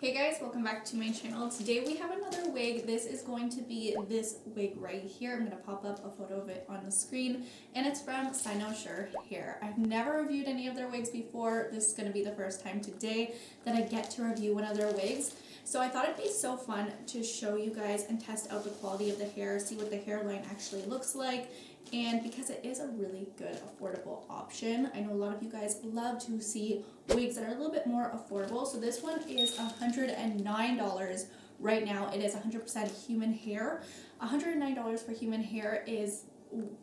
Hey guys, welcome back to my channel. Today we have another wig. This is going to be this wig right here. I'm going to pop up a photo of it on the screen, and it's from Cynosure hair. I've never reviewed any of their wigs before. This is going to be the first time today that I get to review one of their wigs. So I thought it'd be so fun to show you guys and test out the quality of the hair, see what the hairline actually looks like, and because it is a really good affordable option. I know a lot of you guys love to see wigs that are a little bit more affordable. So this one is $109 right now. It is 100% human hair. $109 for human hair is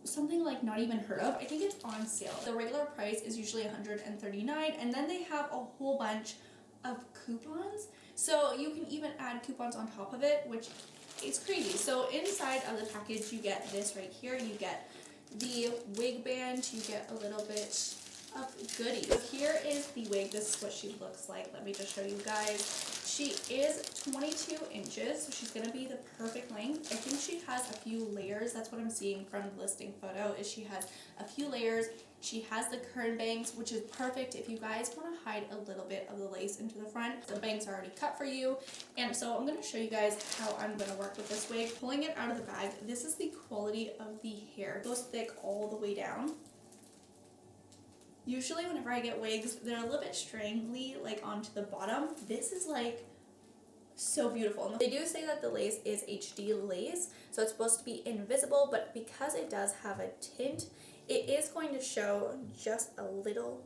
something like not even heard of. I think it's on sale. The regular price is usually $139, and then they have a whole bunch of coupons. So you can even add coupons on top of it, which is crazy. So inside of the package, you get this right here. You get the wig band. You get a little bit of goodies. So here is the wig. This is what she looks like. Let me just show you guys. She is 22 inches, so she's going to be the perfect length. I think she has a few layers. That's what I'm seeing from the listing photo, is she has a few layers. She has the curtain bangs, which is perfect if you guys want to hide a little bit of the lace into the front. The bangs are already cut for you. And so I'm going to show you guys how I'm going to work with this wig. Pulling it out of the bag, this is the quality of the hair. It goes thick all the way down. Usually whenever I get wigs, they're a little bit strangly like onto the bottom. This is like so beautiful. They do say that the lace is HD lace, so it's supposed to be invisible, but because it does have a tint, it is going to show just a little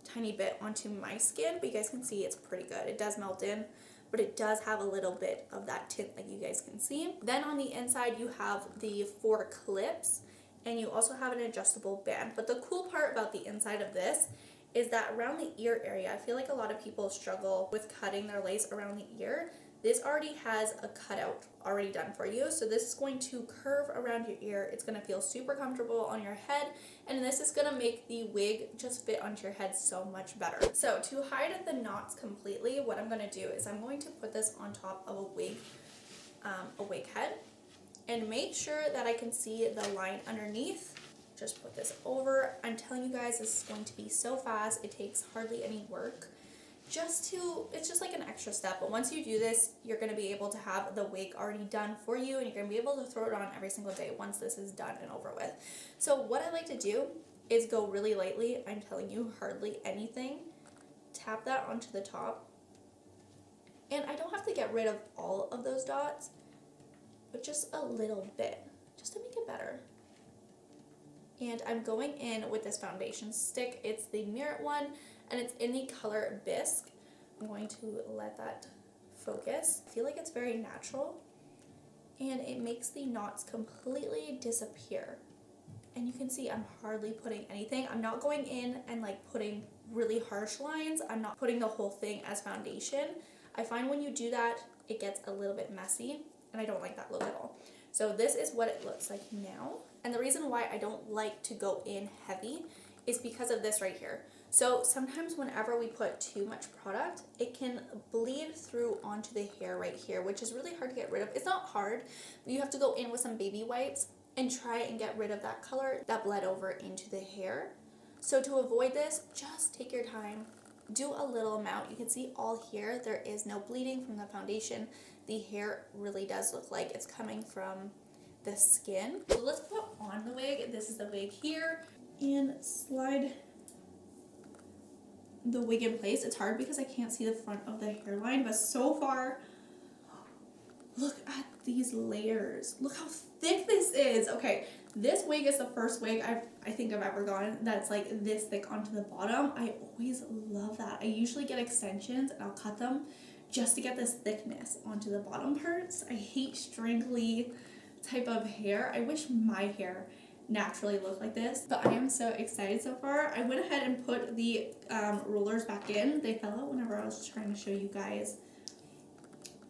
tiny bit onto my skin, but you guys can see it's pretty good. It does melt in, but it does have a little bit of that tint like you guys can see. Then on the inside you have the 4 clips, and you also have an adjustable band. But the cool part about the inside of this is that around the ear area, I feel like a lot of people struggle with cutting their lace around the ear. This already has a cutout already done for you. So this is going to curve around your ear. It's going to feel super comfortable on your head. And this is going to make the wig just fit onto your head so much better. So to hide the knots completely, what I'm going to do is I'm going to put this on top of a wig head. And make sure that I can see the line underneath. Just put this over. I'm telling you guys, this is going to be so fast. It takes hardly any work. It's just like an extra step. But once you do this, you're going to be able to have the wig already done for you, and you're going to be able to throw it on every single day once this is done and over with. So what I like to do is go really lightly. I'm telling you, hardly anything. Tap that onto the top. And I don't have to get rid of all of those dots, but just a little bit, just to make it better. And I'm going in with this foundation stick. It's the Merit one, and it's in the color Bisque. I'm going to let that focus. I feel like it's very natural, and it makes the knots completely disappear. And you can see I'm hardly putting anything. I'm not going in and like putting really harsh lines. I'm not putting the whole thing as foundation. I find when you do that, it gets a little bit messy, and I don't like that look at all. So this is what it looks like now. And the reason why I don't like to go in heavy is because of this right here. So sometimes whenever we put too much product, it can bleed through onto the hair right here, which is really hard to get rid of. It's not hard, but you have to go in with some baby wipes and try and get rid of that color that bled over into the hair. So to avoid this, just take your time. Do a little amount. You can see all here, there is no bleeding from the foundation. The hair really does look like it's coming from the skin. So let's put on the wig. This is the wig here, and slide the wig in place. It's hard because I can't see the front of the hairline, but so far, look at these layers. Look how thick this is. Okay, this wig is the first wig I think I've ever gotten that's like this thick onto the bottom. I always love that. I usually get extensions and I'll cut them just to get this thickness onto the bottom parts. I hate strangly type of hair. I wish my hair naturally looked like this, but I am so excited so far. I went ahead and put the rollers back in. They fell out whenever I was trying to show you guys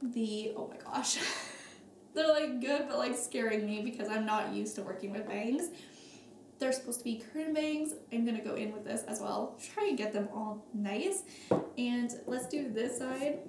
oh my gosh. They're like good, but like scaring me because I'm not used to working with bangs. They're supposed to be curtain bangs. I'm gonna go in with this as well. Try and get them all nice. And let's do this side.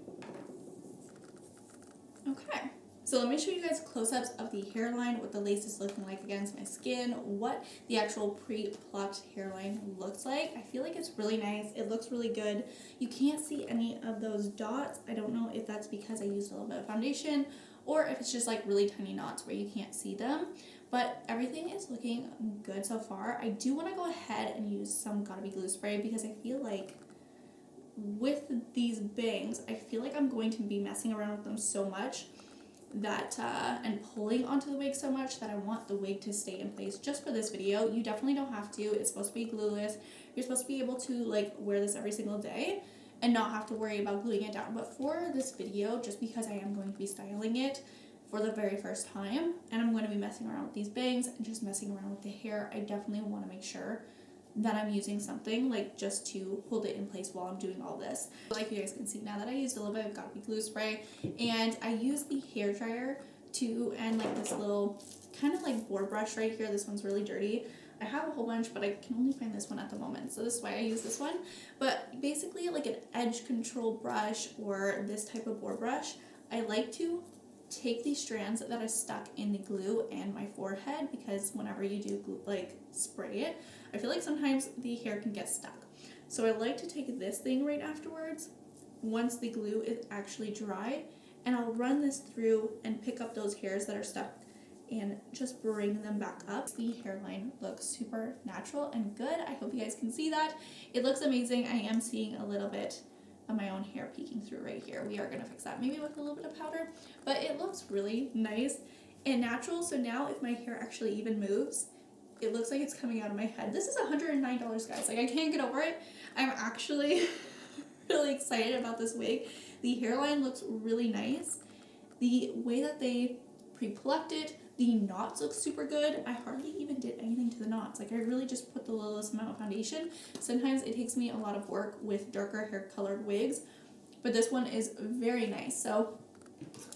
Okay, So let me show you guys close-ups of the hairline, what the lace is looking like against my skin, what the actual pre-plucked hairline looks like. I feel like it's really nice. It looks really good. You can't see any of those dots. I don't know if that's because I used a little bit of foundation or if it's just like really tiny knots where you can't see them. But everything is looking good so far. I do want to go ahead and use some Gotta Be glue spray because I feel like with these bangs, I feel like I'm going to be messing around with them so much that and pulling onto the wig so much that I want the wig to stay in place just for this video. You definitely don't have to. It's supposed to be glueless. You're supposed to be able to like wear this every single day and not have to worry about gluing it down. But for this video, just because I am going to be styling it for the very first time and I'm going to be messing around with these bangs and just messing around with the hair, I definitely want to make sure that I'm using something like just to hold it in place while I'm doing all this. Like you guys can see now that I used a little bit of Gotta Be glue spray, and I used the hair dryer to, and like this little kind of like board brush right here. This one's really dirty. I have a whole bunch, but I can only find this one at the moment, so this is why I use this one. But basically like an edge control brush or this type of board brush, I like to take these strands that are stuck in the glue and my forehead, because whenever you do glue, like spray it, I feel like sometimes the hair can get stuck. So I like to take this thing right afterwards once the glue is actually dry, and I'll run this through and pick up those hairs that are stuck and just bring them back up. The hairline looks super natural and good. I hope you guys can see that. It looks amazing. I am seeing a little bit of my own hair peeking through right here. We are going to fix that maybe with a little bit of powder, but it looks really nice and natural. So now if my hair actually even moves, it looks like it's coming out of my head. This is $109, guys. Like, I can't get over it. I'm actually really excited about this wig. The hairline looks really nice. The way that they pre-plucked it, the knots look super good. I hardly even did anything to the knots. Like, I really just put the littlest amount of foundation. Sometimes it takes me a lot of work with darker hair colored wigs, but this one is very nice. So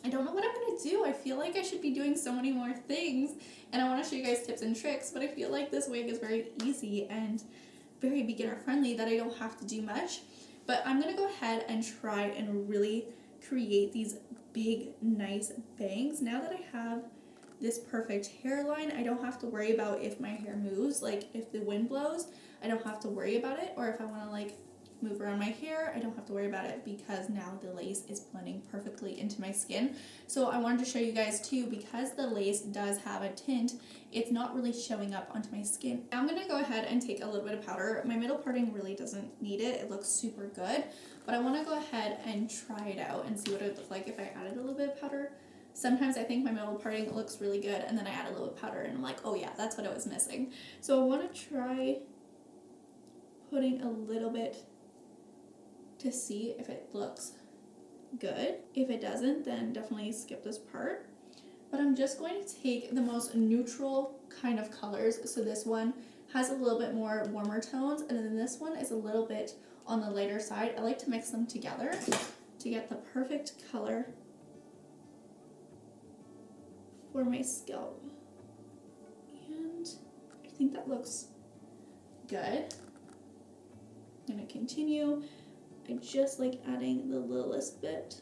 I don't know what I'm going to do. I feel like I should be doing so many more things, and I want to show you guys tips and tricks, but I feel like this wig is very easy and very beginner friendly that I don't have to do much. But I'm going to go ahead and try and really create these big, nice bangs. Now that I have this perfect hairline, I don't have to worry about if my hair moves. Like, if the wind blows, I don't have to worry about it. Or if I want to like move around my hair, I don't have to worry about it because now the lace is blending perfectly into my skin. So I wanted to show you guys too, because the lace does have a tint, it's not really showing up onto my skin. Now I'm going to go ahead and take a little bit of powder. My middle parting really doesn't need it. It looks super good, but I want to go ahead and try it out and see what it would look like if I added a little bit of powder. Sometimes I think my middle parting looks really good, and then I add a little bit of powder and I'm like, oh yeah, that's what I was missing. So I want to try putting a little bit to see if it looks good. If it doesn't, then definitely skip this part. But I'm just going to take the most neutral kind of colors. So this one has a little bit more warmer tones, and then this one is a little bit on the lighter side. I like to mix them together to get the perfect color for my scalp. And I think that looks good. I'm gonna continue. I just like adding the littlest bit.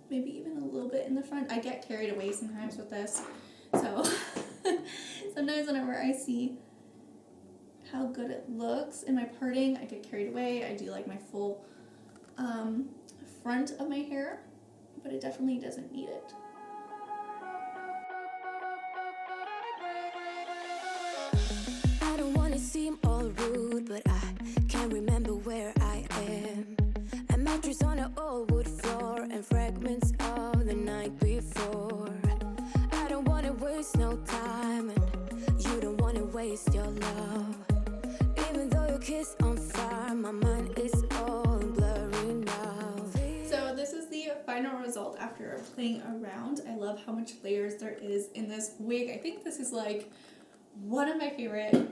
Maybe even a little bit in the front. I get carried away sometimes with this. So sometimes whenever I see how good it looks in my parting, I get carried away. I do like my full front of my hair, but it definitely doesn't need it. I don't want to seem all rude, but I can't remember where I am. A mattress on an old wood floor and fragments of the night before. I don't want to waste no time, and you don't want to waste your love. Even though your kiss on fire, my mind is all blurry now. So this is the final result after playing around. I love how much layers there is in this wig. I think this is like one of my favorite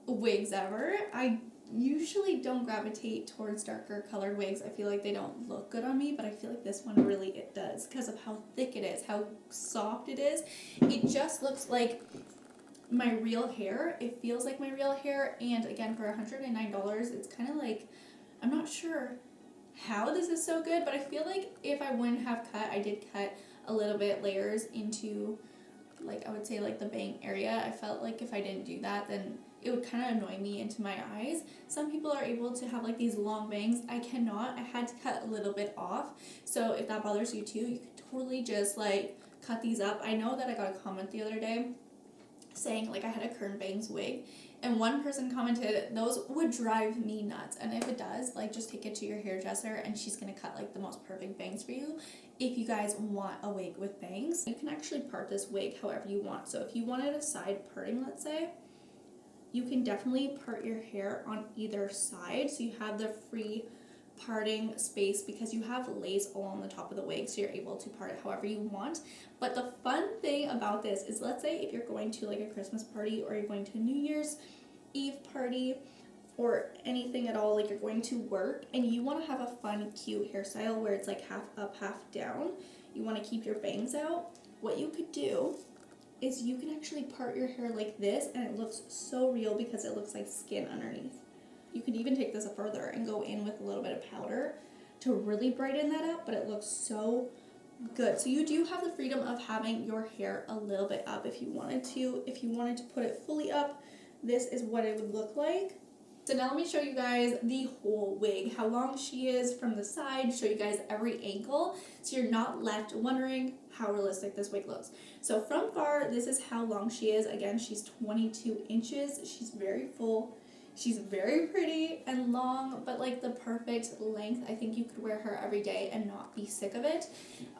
wigs ever. I usually don't gravitate towards darker colored wigs. I feel like they don't look good on me, but I feel like this one really it does because of how thick it is, how soft it is. It just looks like my real hair. It feels like my real hair, and again, for $109, it's kind of like, I'm not sure how this is so good, but I feel like if I wouldn't have cut, I did cut a little bit layers into, like, I would say, like, the bang area. I felt like if I didn't do that, then it would kind of annoy me into my eyes. Some people are able to have, like, these long bangs. I cannot. I had to cut a little bit off. So if that bothers you too, you could totally just, like, cut these up. I know that I got a comment the other day saying, like, I had a curtain bangs wig, and one person commented, those would drive me nuts. And if it does, like, just take it to your hairdresser and she's gonna cut, like, the most perfect bangs for you. If you guys want a wig with bangs, you can actually part this wig however you want. So if you wanted a side parting, let's say, you can definitely part your hair on either side, so you have the free parting space because you have lace all on the top of the wig, so you're able to part it however you want. But the fun thing about this is, let's say if you're going to, like, a Christmas party, or you're going to a New Year's Eve party, or anything at all, like you're going to work and you want to have a fun, cute hairstyle where it's like half up, half down, you want to keep your bangs out, what you could do is you can actually part your hair like this, and it looks so real because it looks like skin underneath. You could even take this further and go in with a little bit of powder to really brighten that up, but it looks so good. So you do have the freedom of having your hair a little bit up if you wanted to. If you wanted to put it fully up, this is what it would look like. So now let me show you guys the whole wig, how long she is from the side, show you guys every angle, so you're not left wondering how realistic this wig looks. So from far, this is how long she is. Again, she's 22 inches. She's very full. She's very pretty and long, but like the perfect length. I think you could wear her every day and not be sick of it.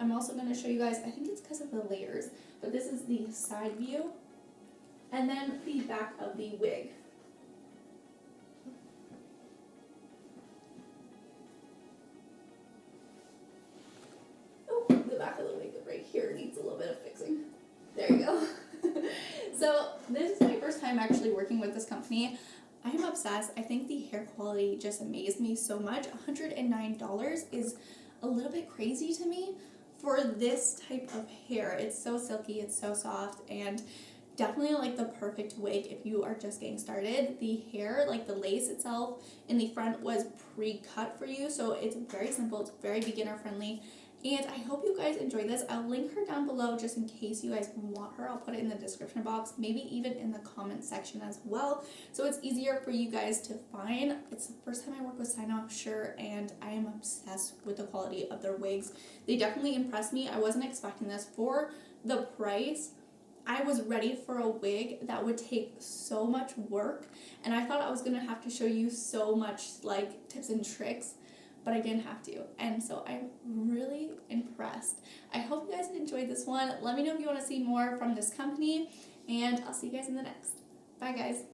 I'm also going to show you guys, I think it's because of the layers, but this is the side view, and then the back of the wig. The back of the wig right here needs a little bit of fixing. There you go. So this is my first time actually working with this company. I am obsessed. I think the hair quality just amazed me so much. $109 is a little bit crazy to me for this type of hair. It's so silky, it's so soft, and definitely like the perfect wig if you are just getting started. The hair, like the lace itself in the front, was pre-cut for you, so it's very simple, it's very beginner friendly. And I hope you guys enjoyed this. I'll link her down below just in case you guys want her. I'll put it in the description box, maybe even in the comment section as well, so it's easier for you guys to find. It's the first time I work with Cynosure, and I am obsessed with the quality of their wigs. They definitely impressed me. I wasn't expecting this. For the price, I was ready for a wig that would take so much work, and I thought I was going to have to show you so much like tips and tricks, but I didn't have to, and so I'm really impressed. I hope you guys enjoyed this one. Let me know if you want to see more from this company, and I'll see you guys in the next. Bye, guys.